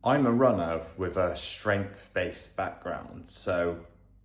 I'm a runner with a strength-based background, so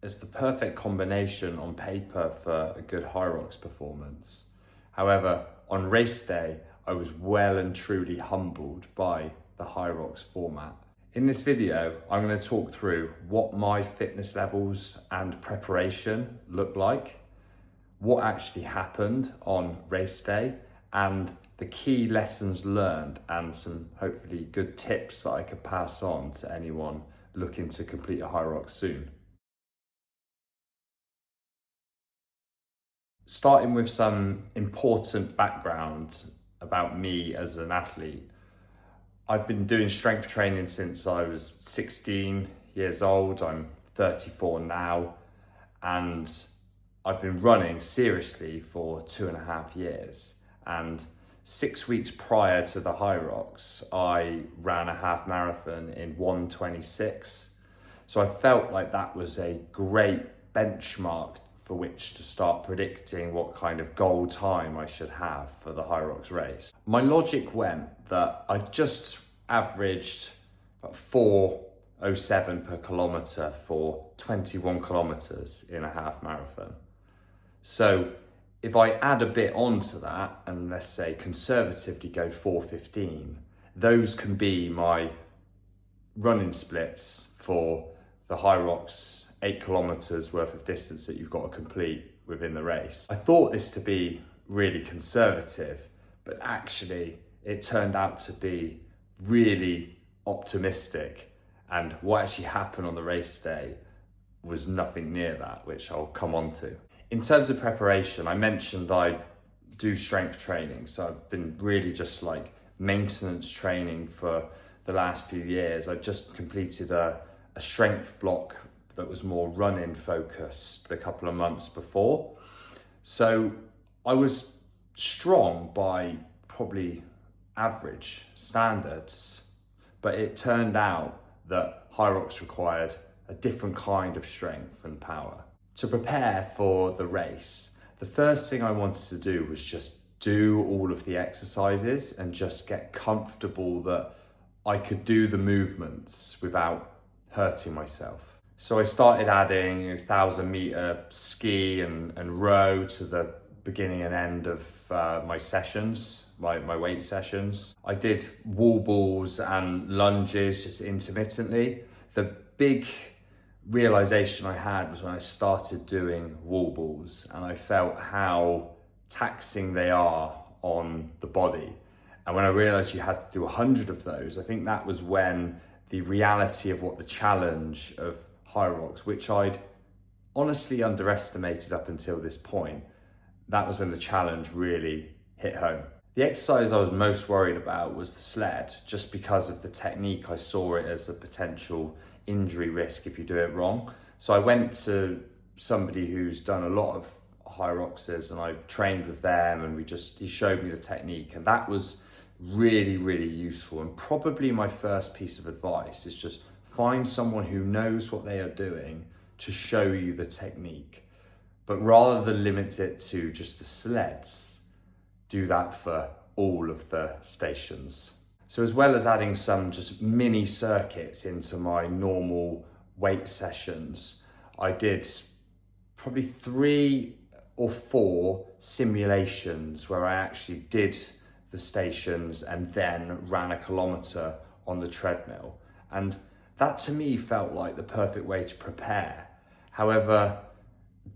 it's the perfect combination on paper for a good Hyrox performance. However, on race day, I was well and truly humbled by the Hyrox format. In this video, I'm going to talk through what my fitness levels and preparation look like, what actually happened on race day, and the key lessons learned and some hopefully good tips that I could pass on to anyone looking to complete a Hyrox soon. Starting with some important background about me as an athlete. I've been doing strength training since I was 16 years old. I'm 34 now, and I've been running seriously for 2.5 years. And 6 weeks prior to the Hyrox, I ran a half marathon in 1:26. So I felt like that was a great benchmark for which to start predicting what kind of goal time I should have for the Hyrox race. My logic went that I just averaged about 4:07 per kilometre for 21 kilometres in a half marathon. So if I add a bit onto that and let's say conservatively go 4:15, those can be my running splits for the Hyrox 8 kilometres worth of distance that you've got to complete within the race. I thought this to be really conservative, but actually it turned out to be really optimistic. And what actually happened on the race day was nothing near that, which I'll come on to. In terms of preparation, I mentioned I do strength training. So I've been really just like maintenance training for the last few years. I just completed a strength block that was more running focused a couple of months before. So I was strong by probably average standards, but it turned out that Hyrox required a different kind of strength and power. To prepare for the race, the first thing I wanted to do was just do all of the exercises and just get comfortable that I could do the movements without hurting myself. So I started adding 1,000-meter ski and row to the beginning and end of my sessions, my weight sessions. I did wall balls and lunges just intermittently. The big realization I had was when I started doing wall balls and I felt how taxing they are on the body. And when I realized you had to do 100 of those, I think that was when the reality of what the challenge of Hyrox, which I'd honestly underestimated up until this point, that was when the challenge really hit home. The exercise I was most worried about was the sled, just because of the technique. I saw it as a potential injury risk if you do it wrong. So I went to somebody who's done a lot of Hyroxes and I trained with them, and he showed me the technique, and that was really, really useful. And probably my first piece of advice is just find someone who knows what they are doing to show you the technique. But rather than limit it to just the sleds, do that for all of the stations. So as well as adding some just mini circuits into my normal weight sessions, I did probably 3 or 4 simulations where I actually did the stations and then ran a kilometre on the treadmill. And that to me felt like the perfect way to prepare. However,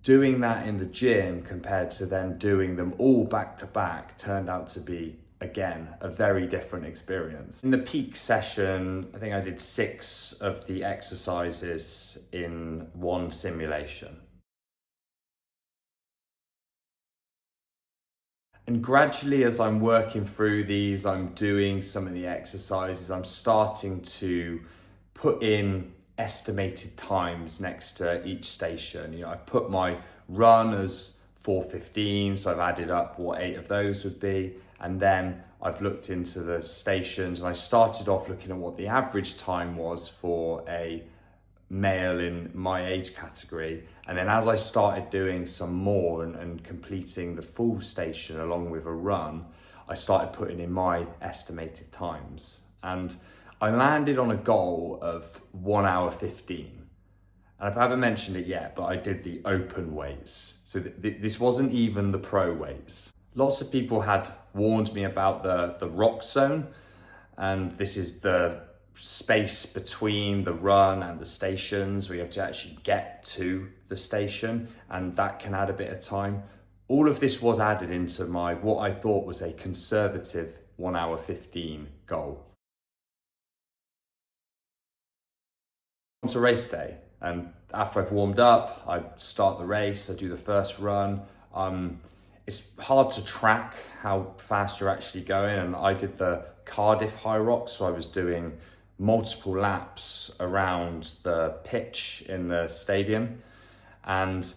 doing that in the gym compared to then doing them all back to back turned out to be, again, a very different experience. In the peak session, I think I did 6 of the exercises in one simulation. And gradually, as I'm working through these, I'm doing some of the exercises, I'm starting to put in estimated times next to each station. I've put my run as 4:15, so I've added up what 8 of those would be. And then I've looked into the stations, and I started off looking at what the average time was for a male in my age category. And then as I started doing some more and completing the full station along with a run, I started putting in my estimated times. And I landed on a goal of 1 hour 15. And I haven't mentioned it yet, but I did the open weights. So this wasn't even the pro weights. Lots of people had warned me about the rock zone, and this is the space between the run and the stations where you have to actually get to the station, and that can add a bit of time. All of this was added into my, what I thought was a conservative 1 hour 15 goal. On to race day, and after I've warmed up, I start the race, I do the first run. It's hard to track how fast you're actually going, and I did the Cardiff Hyrox, so I was doing multiple laps around the pitch in the stadium, and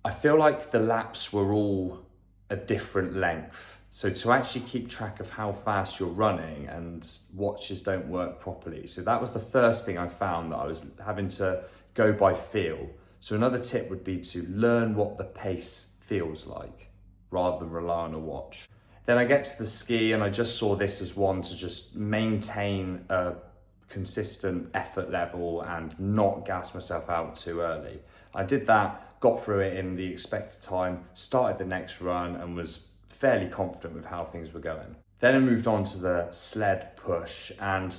I feel like the laps were all a different length. So to actually keep track of how fast you're running, and watches don't work properly. So that was the first thing I found, that I was having to go by feel. So another tip would be to learn what the pace feels like rather than rely on a watch. Then I get to the ski, and I just saw this as one to just maintain a consistent effort level and not gas myself out too early. I did that, got through it in the expected time, started the next run, and was fairly confident with how things were going. Then I moved on to the sled push, and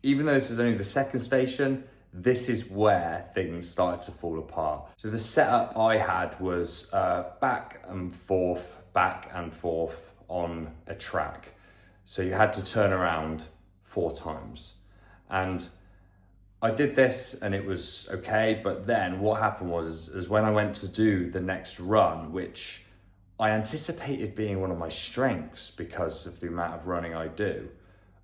even though this is only the second station, this is where things started to fall apart. So the setup I had was back and forth on a track. So you had to turn around 4 times. And I did this and it was okay, but then what happened was when I went to do the next run, which I anticipated being one of my strengths because of the amount of running I do,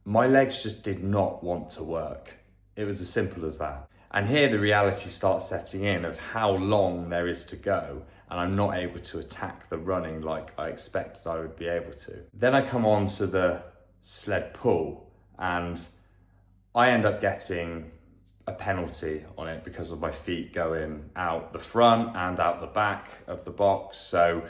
my legs just did not want to work. It was as simple as that. And here the reality starts setting in of how long there is to go, and I'm not able to attack the running like I expected I would be able to. Then I come on to the sled pull, and I end up getting a penalty on it because of my feet going out the front and out the back of the box. So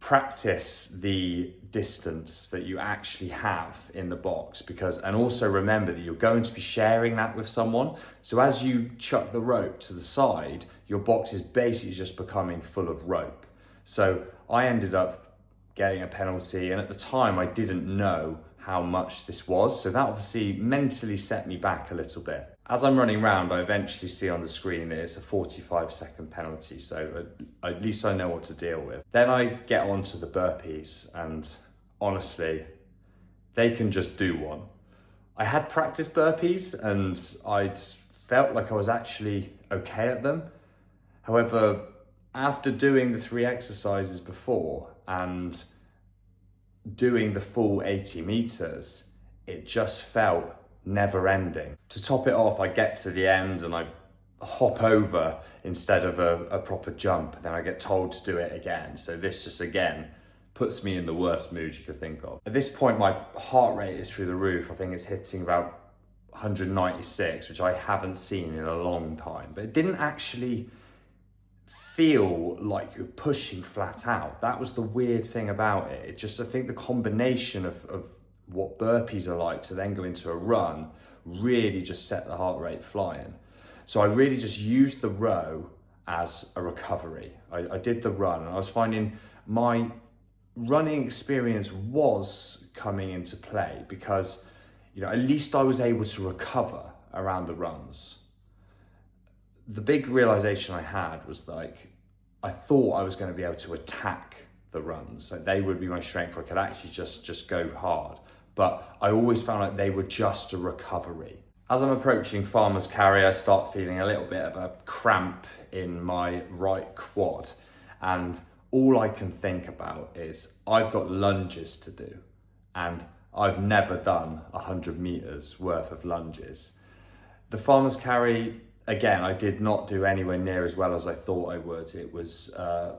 practice the distance that you actually have in the box, and also remember that you're going to be sharing that with someone. So as you chuck the rope to the side, your box is basically just becoming full of rope. So I ended up getting a penalty, and at the time I didn't know how much this was. So that obviously mentally set me back a little bit. As I'm running around, I eventually see on the screen that it's a 45-second penalty. So at least I know what to deal with. Then I get onto the burpees, and honestly, they can just do one. I had practiced burpees and I'd felt like I was actually okay at them. However, after doing the 3 exercises before and doing the full 80 meters, it just felt never ending. To top it off, I get to the end and I hop over instead of a proper jump. Then I get told to do it again. So this just again puts me in the worst mood you could think of. At this point, my heart rate is through the roof. I think it's hitting about 196, which I haven't seen in a long time. But it didn't actually feel like you're pushing flat out. That was the weird thing about it. I think the combination of what burpees are like to then go into a run really just set the heart rate flying. So I really just used the row as a recovery. I did the run, and I was finding my running experience was coming into play because, at least I was able to recover around the runs. The big realization I had was I thought I was going to be able to attack the runs. So they would be my strength, where I could actually just go hard. But I always found like they were just a recovery. As I'm approaching Farmer's Carry, I start feeling a little bit of a cramp in my right quad. And all I can think about is I've got lunges to do. And I've never done 100 meters worth of lunges. The Farmer's Carry, again, I did not do anywhere near as well as I thought I would. It was a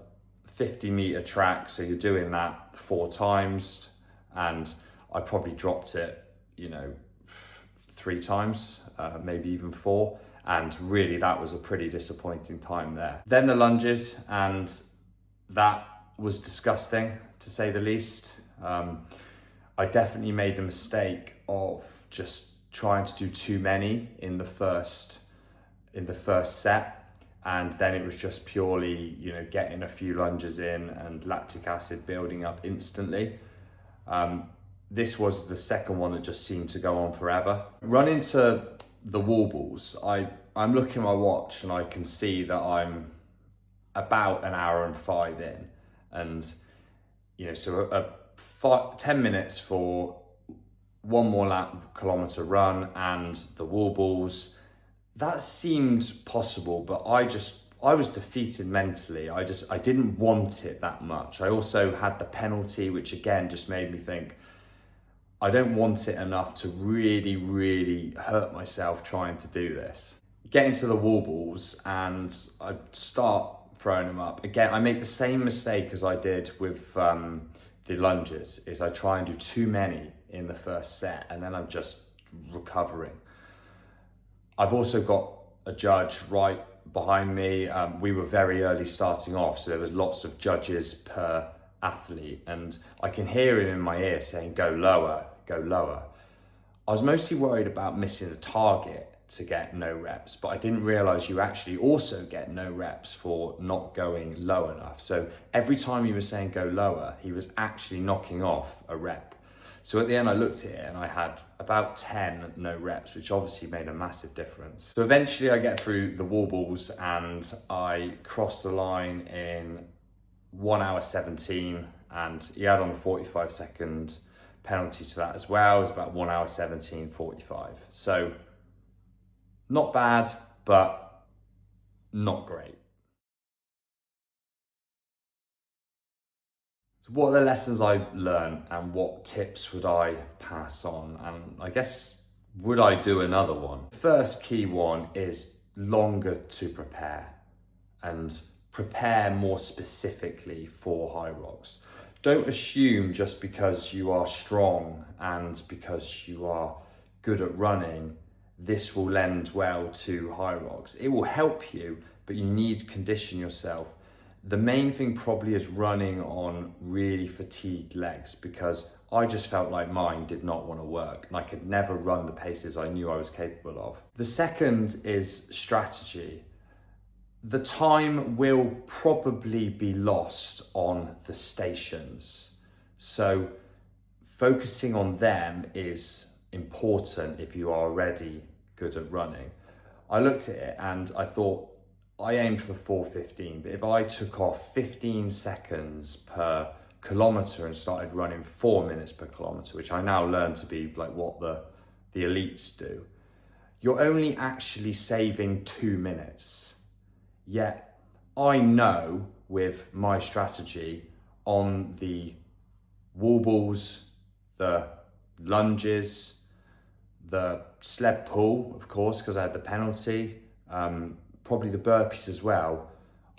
50-meter track, so you're doing that 4 times, and I probably dropped it, 3 times, maybe even 4, and really that was a pretty disappointing time there. Then the lunges, and that was disgusting, to say the least. I definitely made the mistake of just trying to do too many in the first set, and then it was just purely, getting a few lunges in and lactic acid building up instantly. This was the second one that just seemed to go on forever. Run into the wall balls. I'm looking at my watch and I can see that I'm about an hour and 5 in, and so 10 minutes for one more kilometer run and the wall balls. That seemed possible, but I was defeated mentally. I didn't want it that much. I also had the penalty, which again just made me think, I don't want it enough to really, really hurt myself trying to do this. Get into the wall balls and I start throwing them up. Again, I make the same mistake as I did with the lunges, is I try and do too many in the first set and then I'm just recovering. I've also got a judge right behind me. We were very early starting off, so there was lots of judges per athlete, and I can hear him in my ear saying, go lower, go lower. I was mostly worried about missing the target to get no reps, but I didn't realize you actually also get no reps for not going low enough. So every time he was saying go lower, he was actually knocking off a rep. So at the end I looked at it and I had about 10 no reps, which obviously made a massive difference. So eventually I get through the wall balls and I cross the line in 1 hour 17, and he had on the 45-second penalty to that as well. It was about 1 hour 17:45. So not bad, but not great. So what are the lessons I learned and what tips would I pass on? And I guess, would I do another one? The first key one is longer to prepare, and prepare more specifically for Hyrox. Don't assume just because you are strong and because you are good at running, this will lend well to Hyrox. It will help you, but you need to condition yourself. The main thing probably is running on really fatigued legs, because I just felt like mine did not want to work and I could never run the paces I knew I was capable of. The second is strategy. The time will probably be lost on the stations, so focusing on them is important if you are already good at running. I looked at it and I thought, I aimed for 4:15, but if I took off 15 seconds per kilometer and started running 4 minutes per kilometer, which I now learn to be like what the elites do, you're only actually saving 2 minutes. Yet I know with my strategy on the wall balls, the lunges, the sled pull, of course, because I had the penalty, probably the burpees as well,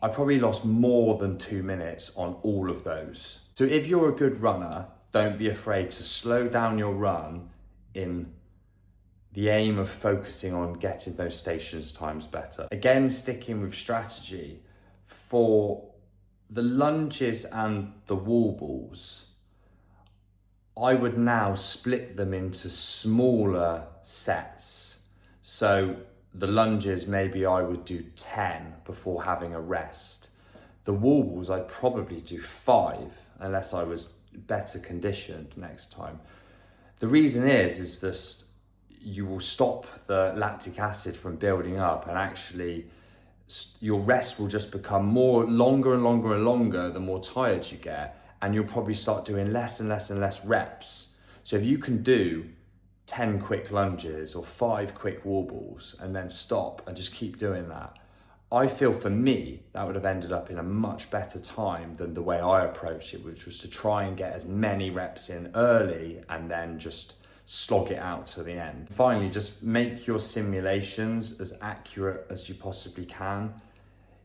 I probably lost more than 2 minutes on all of those. So if you're a good runner, don't be afraid to slow down your run in the aim of focusing on getting those stations times better. Again, sticking with strategy, for the lunges and the wall balls, I would now split them into smaller sets. So the lunges, maybe I would do 10 before having a rest. The wall balls, I'd probably do 5, unless I was better conditioned next time. The reason is this, you will stop the lactic acid from building up, and actually your rest will just become longer and longer and longer the more tired you get, and you'll probably start doing less and less and less reps. So if you can do 10 quick lunges or 5 quick wall balls and then stop and just keep doing that, I feel for me that would have ended up in a much better time than the way I approached it, which was to try and get as many reps in early and then just slog it out to the end. Finally, just make your simulations as accurate as you possibly can.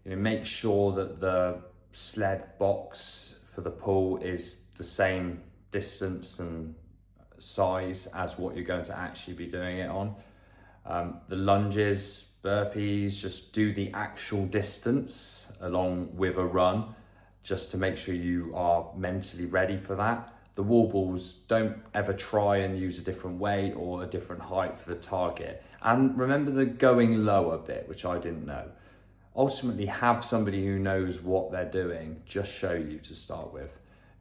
Make sure that the sled box for the pull is the same distance and size as what you're going to actually be doing it on. The lunges, burpees, just do the actual distance along with a run, just to make sure you are mentally ready for that. the wall balls, don't ever try and use a different weight or a different height for the target. And remember the going lower bit, which I didn't know. Ultimately, have somebody who knows what they're doing just show you to start with.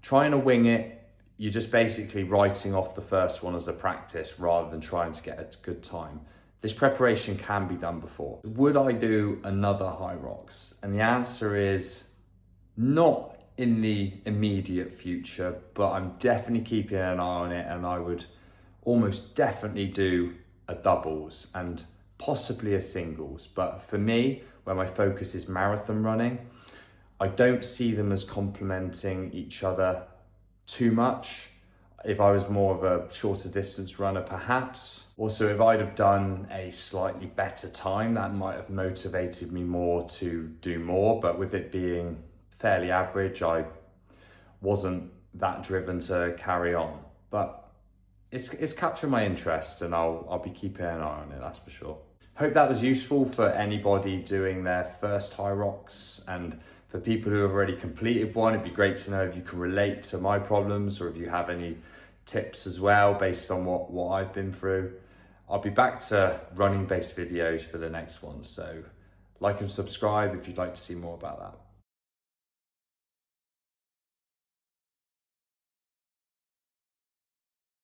Trying to wing it, you're just basically writing off the first one as a practice rather than trying to get a good time. This preparation can be done before. Would I do another Hyrox? And the answer is not in the immediate future, but I'm definitely keeping an eye on it, and I would almost definitely do a doubles and possibly a singles. But for me, where my focus is marathon running, I don't see them as complementing each other too much. If I was more of a shorter distance runner, perhaps. Also, if I'd have done a slightly better time, that might have motivated me more to do more. But with it being fairly average, I wasn't that driven to carry on. But it's captured my interest, and I'll be keeping an eye on it, that's for sure. Hope that was useful for anybody doing their first Hyrox, and for people who have already completed one, it'd be great to know if you can relate to my problems or if you have any tips as well based on what I've been through. I'll be back to running based videos for the next one, so like and subscribe if you'd like to see more about that.